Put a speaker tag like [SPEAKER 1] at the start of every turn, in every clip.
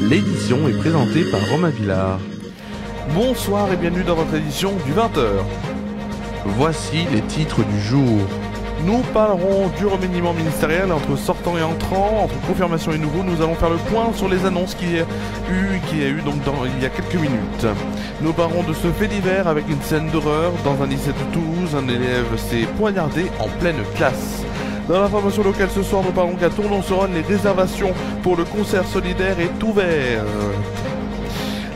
[SPEAKER 1] L'édition est présentée par Romain Villard.
[SPEAKER 2] Bonsoir et bienvenue dans votre édition du 20h.
[SPEAKER 1] Voici les titres du jour.
[SPEAKER 2] Nous parlerons du remaniement ministériel entre sortants et entrants, entre confirmation et nouveau. Nous allons faire le point sur les annonces qu'il y a eu donc il y a quelques minutes. Nous parlerons de ce fait divers avec une scène d'horreur. Dans un lycée de Toulouse, un élève s'est poignardé en pleine classe. Dans l'information locale ce soir, nous parlons qu'à Tournon-sur-Rhône, les réservations pour le concert solidaire est ouvert.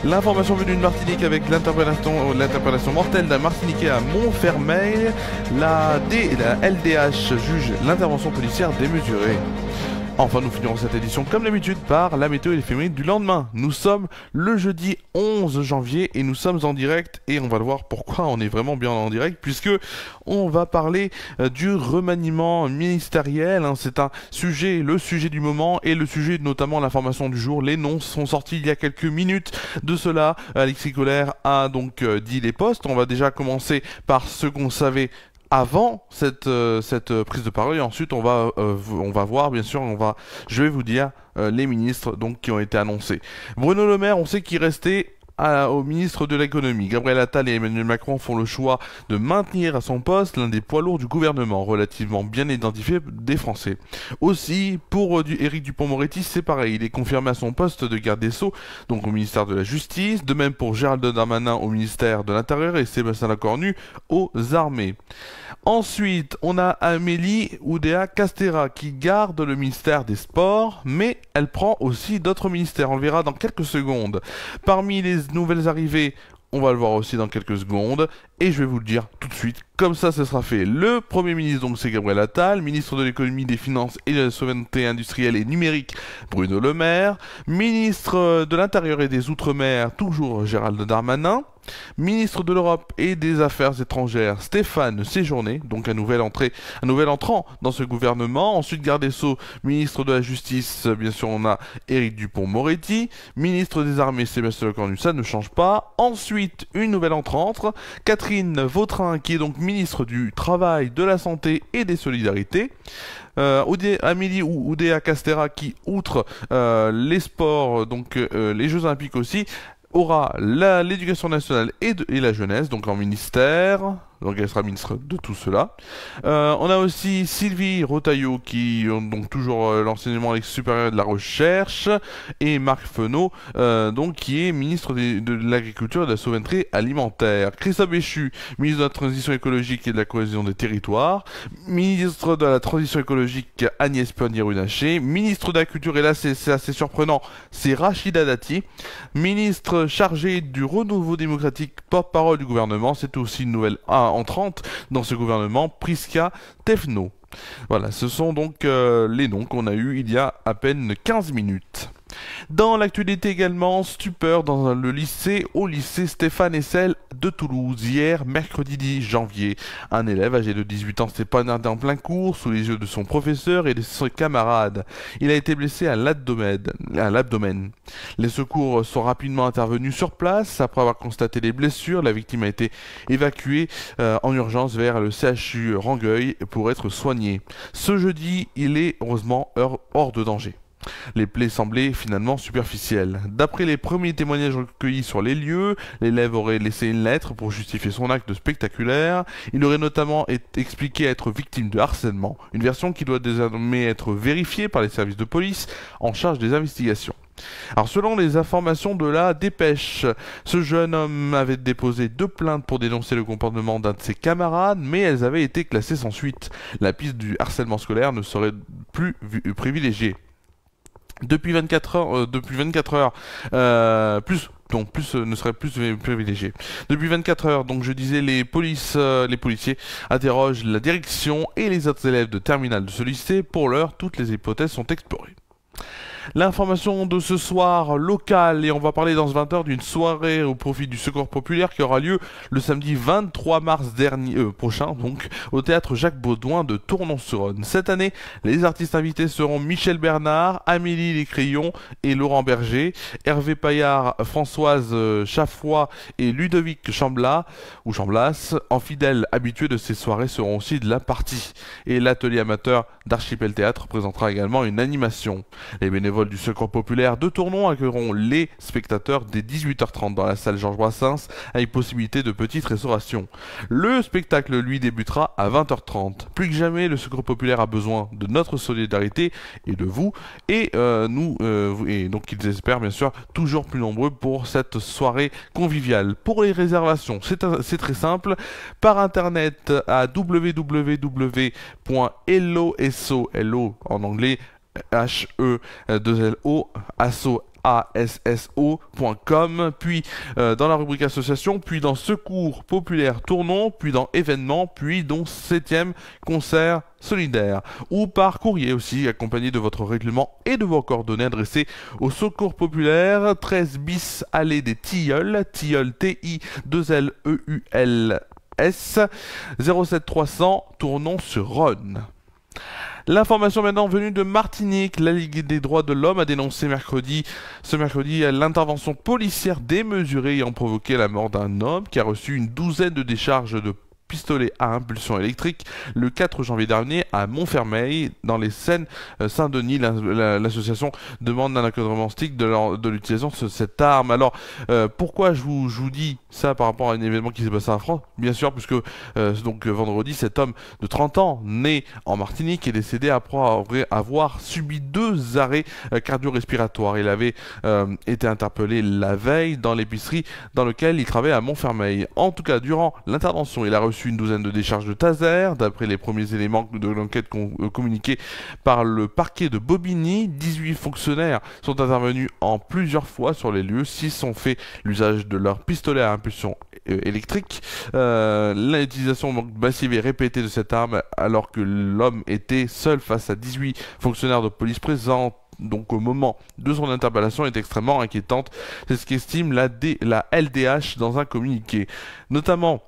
[SPEAKER 2] L'information venue de Martinique avec l'interpellation mortelle d'un Martiniquais à Montfermeil. La LDH juge l'intervention policière démesurée. Enfin, nous finirons cette édition comme d'habitude par la météo éphémère du lendemain. Nous sommes le jeudi 11 janvier et nous sommes en direct et on va le voir pourquoi on est vraiment bien en direct puisque on va parler du remaniement ministériel. C'est un sujet, le sujet du moment et le sujet notamment l'information du jour. Les noms sont sortis il y a quelques minutes de cela. Alexis Collère a donc dit les postes. On va déjà commencer par ce qu'on savait avant cette prise de parole et ensuite on va voir bien sûr, je vais vous dire les ministres donc qui ont été annoncés. Bruno Le Maire, on sait qu'il restait au ministre de l'économie. Gabriel Attal et Emmanuel Macron font le choix de maintenir à son poste l'un des poids lourds du gouvernement, relativement bien identifié des Français. Aussi, pour Éric Dupond-Moretti, c'est pareil, il est confirmé à son poste de garde des Sceaux, donc au ministère de la Justice, de même pour Gérald Darmanin au ministère de l'Intérieur et Sébastien Lecornu aux Armées. Ensuite, on a Amélie Oudéa-Castéra qui garde le ministère des Sports, mais elle prend aussi d'autres ministères, on le verra dans quelques secondes. Parmi les nouvelles arrivées, on va le voir aussi dans quelques secondes, et je vais vous le dire tout de suite, comme ça ce sera fait. Le Premier ministre, donc c'est Gabriel Attal, ministre de l'économie, des finances et de la souveraineté industrielle et numérique, Bruno Le Maire, ministre de l'Intérieur et des Outre-mer, toujours Gérald Darmanin, ministre de l'Europe et des Affaires étrangères, Stéphane Séjourné, donc un nouvel entrant dans ce gouvernement. Ensuite, garde des Sceaux, ministre de la Justice, bien sûr, on a Éric Dupond-Moretti, ministre des Armées, Sébastien Lecornu, ça ne change pas. Ensuite, une nouvelle entrante, Catherine Vautrin, qui est donc ministre du Travail, de la Santé et des Solidarités. Amélie Oudéa-Castéra, qui, outre les sports, donc les Jeux Olympiques aussi, aura l'éducation nationale et la jeunesse, donc en ministère, donc elle sera ministre de tout cela. On a aussi Sylvie Retailleau qui ont donc toujours l'enseignement supérieur de la recherche, et Marc Fesneau donc qui est ministre de l'agriculture et de la souveraineté alimentaire. Christophe Béchu, ministre de la transition écologique et de la cohésion des territoires. Ministre de la transition écologique, Agnès Pannier-Runacher. Ministre de la culture, et là c'est assez surprenant, c'est Rachida Dati. Ministre chargé du renouveau démocratique, porte-parole du gouvernement, c'est aussi une nouvelle entrante dans ce gouvernement, Prisca Thévenot. Voilà, ce sont donc les noms qu'on a eus il y a à peine 15 minutes. Dans l'actualité également, stupeur dans le lycée, au lycée Stéphane Hessel de Toulouse. Hier, mercredi 10 janvier, un élève âgé de 18 ans s'est poignardé en plein cours sous les yeux de son professeur et de ses camarades. Il a été blessé à l'abdomen. Les secours sont rapidement intervenus sur place. Après avoir constaté les blessures, la victime a été évacuée en urgence vers le CHU Rangueil pour être soignée. Ce jeudi, il est heureusement hors de danger. Les plaies semblaient finalement superficielles. D'après les premiers témoignages recueillis sur les lieux, l'élève aurait laissé une lettre pour justifier son acte spectaculaire. Il aurait notamment expliqué être victime de harcèlement, une version qui doit désormais être vérifiée par les services de police en charge des investigations. Alors selon les informations de la Dépêche, ce jeune homme avait déposé 2 plaintes pour dénoncer le comportement d'un de ses camarades, mais elles avaient été classées sans suite. La piste du harcèlement scolaire ne serait plus privilégiée. Depuis 24 heures, ne serait plus privilégié. Depuis 24 heures, donc je disais, les policiers interrogent la direction et les autres élèves de terminale de ce lycée. Pour l'heure, toutes les hypothèses sont explorées. L'information de ce soir locale, et on va parler dans ce 20h d'une soirée au profit du Secours Populaire qui aura lieu le samedi 23 mars prochain, donc au théâtre Jacques Baudouin de Tournon-sur-Rhône. Cette année, les artistes invités seront Michel Bernard, Amélie Lécrion et Laurent Berger, Hervé Paillard, Françoise Chaffois et Ludovic Chamblas. En fidèles habitués de ces soirées seront aussi de la partie. Et l'atelier amateur d'Archipel Théâtre présentera également une animation. Les bénévoles bénévoles du Secours Populaire de Tournon accueilleront les spectateurs dès 18h30 dans la salle Georges Brassens avec possibilité de petite restauration. Le spectacle, lui, débutera à 20h30. Plus que jamais, le Secours Populaire a besoin de notre solidarité et de vous, et donc ils espèrent bien sûr toujours plus nombreux pour cette soirée conviviale. Pour les réservations, c'est très simple, par internet à www.hello en anglais HE2LO asso.com, puis dans la rubrique association, puis dans Secours Populaire Tournon, puis dans événements, puis dans 7e concert solidaire, ou par courrier aussi, accompagné de votre règlement et de vos coordonnées adressées au Secours Populaire, 13 bis allée des Tilleuls, Tilleul T-I-2-L-E-U-L-S, 07300 Tournon-sur-Rhône. L'information maintenant venue de Martinique. La Ligue des droits de l'homme a dénoncé ce mercredi l'intervention policière démesurée ayant provoqué la mort d'un homme qui a reçu une douzaine de décharges de pistolet à impulsion électrique le 4 janvier dernier à Montfermeil, dans les Seine-Saint-Denis. L'association demande un encadrement strict de l'utilisation de cette arme. Alors, pourquoi je vous dis ça par rapport à un événement qui s'est passé en France? Bien sûr, puisque vendredi, cet homme de 30 ans, né en Martinique, est décédé après avoir subi 2 arrêts cardio-respiratoires. Il avait été interpellé la veille dans l'épicerie dans laquelle il travaillait à Montfermeil. En tout cas, durant l'intervention, il a reçu une douzaine de décharges de taser. D'après les premiers éléments de l'enquête communiqués par le parquet de Bobigny, 18 fonctionnaires sont intervenus en plusieurs fois sur les lieux. 6 ont fait l'usage de leur pistolet à impulsion électrique. L'utilisation massive et répétée de cette arme alors que l'homme était seul face à 18 fonctionnaires de police présents donc au moment de son interpellation est extrêmement inquiétante. C'est ce qu'estime la LDH dans un communiqué. Notamment,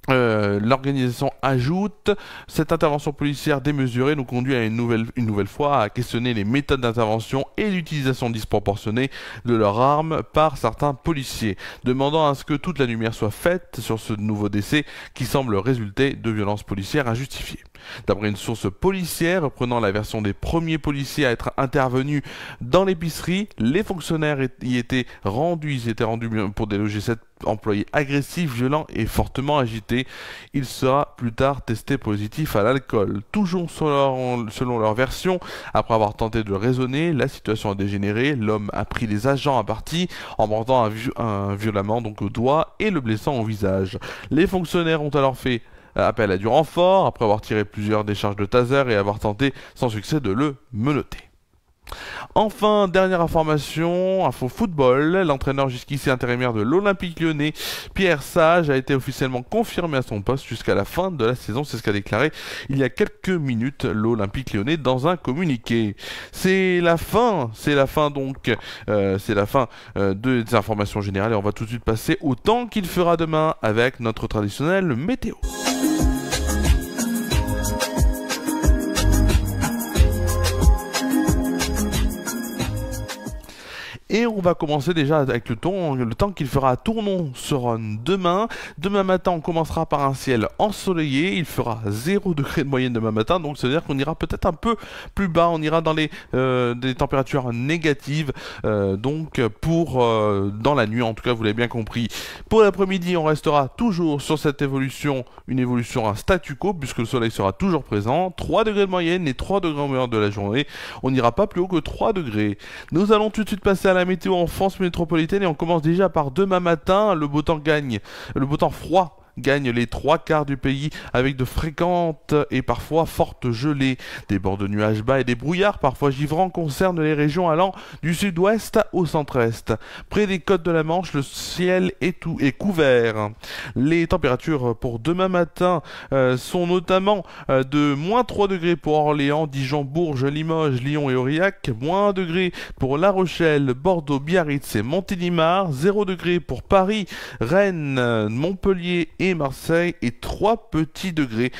[SPEAKER 2] l'organisation ajoute: cette intervention policière démesurée nous conduit à une nouvelle fois à questionner les méthodes d'intervention et l'utilisation disproportionnée de leurs armes par certains policiers, demandant à ce que toute la lumière soit faite sur ce nouveau décès qui semble résulter de violences policières injustifiées. D'après une source policière reprenant la version des premiers policiers à être intervenus dans l'épicerie, les fonctionnaires y étaient rendus pour déloger cet employé agressif, violent et fortement agité. Il sera plus tard testé positif à l'alcool. Toujours selon leur version, après avoir tenté de raisonner, la situation a dégénéré. L'homme a pris les agents à partie en mordant violemment au doigt et le blessant au visage. Les fonctionnaires ont alors fait appel à du renfort après avoir tiré plusieurs décharges de taser et avoir tenté sans succès de le menotter. Enfin, dernière information, info football, l'entraîneur jusqu'ici intérimaire de l'Olympique Lyonnais, Pierre Sage, a été officiellement confirmé à son poste jusqu'à la fin de la saison. C'est ce qu'a déclaré il y a quelques minutes l'Olympique Lyonnais dans un communiqué. C'est la fin des informations générales et on va tout de suite passer au temps qu'il fera demain avec notre traditionnelle météo. Et on va commencer déjà avec le temps qu'il fera à Tournon-sur-Rhône demain. Demain matin, on commencera par un ciel ensoleillé. Il fera 0 degré de moyenne demain matin. Donc, ça veut dire qu'on ira peut-être un peu plus bas. On ira dans des températures négatives. Dans la nuit, en tout cas, vous l'avez bien compris. Pour l'après-midi, on restera toujours sur cette évolution, une évolution à statu quo, puisque le soleil sera toujours présent. 3 degrés de moyenne et 3 degrés en moyenne de la journée. On n'ira pas plus haut que 3 degrés. Nous allons tout de suite passer à la météo en France métropolitaine et on commence déjà par demain matin. Le beau temps froid gagne les 3/4 du pays avec de fréquentes et parfois fortes gelées. Des bords de nuages bas et des brouillards parfois givrants concernent les régions allant du sud-ouest au centre-est. Près des côtes de la Manche, le ciel est couvert. Les températures pour demain matin sont notamment de -3 degrés pour Orléans, Dijon, Bourges, Limoges, Lyon et Aurillac, -1 degré pour La Rochelle, Bordeaux, Biarritz et Montélimar, 0 degré pour Paris, Rennes, Montpellier et Marseille et 3 petits degrés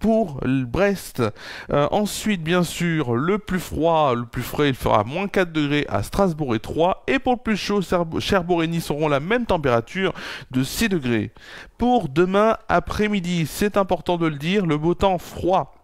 [SPEAKER 2] pour Brest. Ensuite, bien sûr, le plus frais, il fera -4 degrés à Strasbourg et Troyes. Et pour le plus chaud, Cherbourg et Nice auront la même température de 6 degrés. Pour demain après-midi, c'est important de le dire, le beau temps froid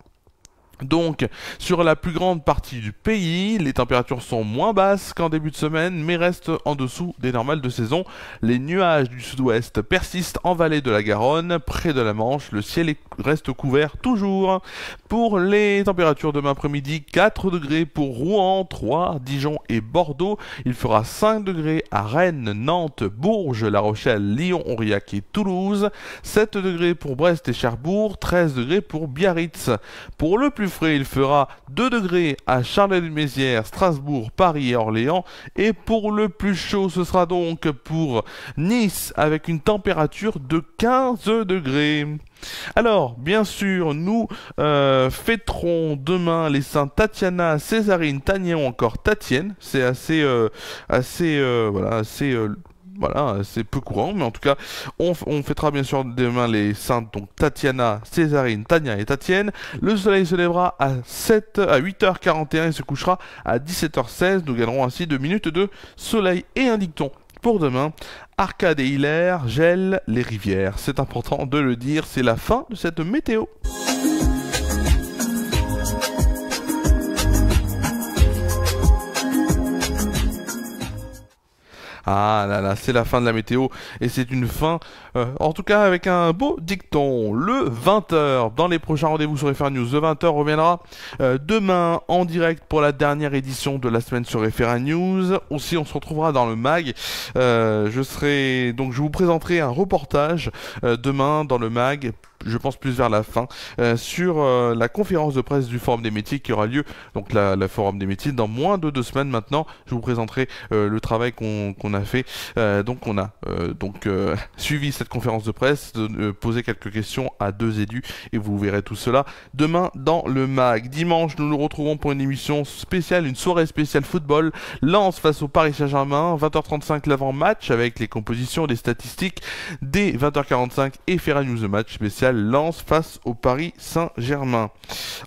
[SPEAKER 2] Donc, sur la plus grande partie du pays, les températures sont moins basses qu'en début de semaine, mais restent en dessous des normales de saison. Les nuages du sud-ouest persistent en vallée de la Garonne, près de la Manche. Le ciel reste couvert toujours. Pour les températures demain après-midi, 4 degrés pour Rouen, 3, Dijon et Bordeaux. Il fera 5 degrés à Rennes, Nantes, Bourges, La Rochelle, Lyon, Aurillac et Toulouse. 7 degrés pour Brest et Cherbourg, 13 degrés pour Biarritz. Pour le plus frais, il fera 2 degrés à Charleville-Mézières, Strasbourg, Paris et Orléans. Et pour le plus chaud, ce sera donc pour Nice avec une température de 15 degrés. Alors, bien sûr, nous fêterons demain les saints Tatiana, Césarine, Tania ou encore Tatienne. C'est assez peu courant, mais en tout cas, on fêtera bien sûr demain les saintes, donc Tatiana, Césarine, Tania et Tatienne. Le soleil se lèvera à 8h41 et se couchera à 17h16. Nous gagnerons ainsi 2 minutes de soleil. Et un dicton pour demain: Arcade et Hilaire gèlent les rivières. C'est important de le dire, c'est la fin de cette météo. Ah là là, c'est la fin de la météo, et c'est une fin, en tout cas avec un beau dicton. Le 20h, dans les prochains rendez-vous sur FR News, le 20h reviendra demain en direct pour la dernière édition de la semaine sur FR News. Aussi, on se retrouvera dans le mag. Je vous présenterai un reportage demain dans le mag, je pense plus vers la fin, sur la conférence de presse du Forum des métiers qui aura lieu, donc la Forum des métiers, dans moins de 2 semaines maintenant. Je vous présenterai le travail qu'on a fait. Donc on a suivi cette conférence de presse, posé quelques questions à 2 élus, et vous verrez tout cela demain dans le mag. Dimanche, nous nous retrouvons pour une émission spéciale, une soirée spéciale football. Lens face au Paris Saint-Germain, 20h35 l'avant-match avec les compositions, les statistiques. Dès 20h45 et FR News, le match spécial Lens face au Paris Saint-Germain.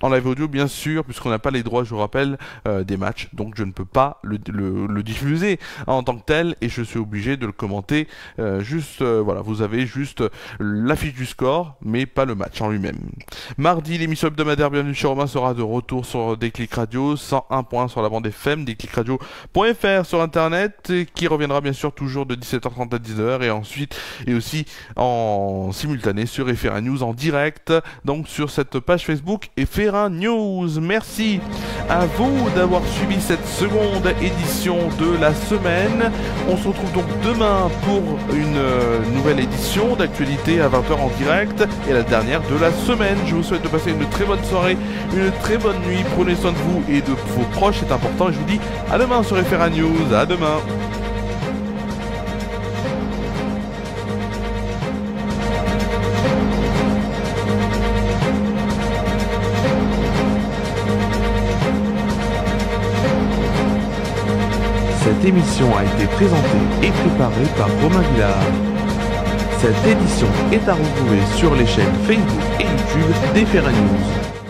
[SPEAKER 2] En live audio bien sûr, puisqu'on n'a pas les droits, je vous rappelle, des matchs, donc je ne peux pas le diffuser en tant que tel, et je suis obligé de le commenter. Voilà, vous avez juste l'affiche du score, mais pas le match en lui-même. Mardi, l'émission hebdomadaire Bienvenue chez Romain sera de retour sur Déclic Radio, 101.1 sur la bande FM, déclicradio.fr sur internet, qui reviendra bien sûr toujours de 17h30 à 19h, et aussi en simultané sur FR News en direct, donc sur cette page Facebook FR News. Merci à vous d'avoir suivi cette seconde édition de la semaine. On se retrouve donc demain pour une nouvelle édition d'actualité à 20h en direct, et la dernière de la semaine. Je vous souhaite de passer une très bonne soirée, une très bonne nuit. Prenez soin de vous et de vos proches, c'est important, et je vous dis à demain sur FR News. À demain.
[SPEAKER 1] Cette émission a été présentée et préparée par Romain Villard. Cette édition est à retrouver sur les chaînes Facebook et YouTube d'FR News.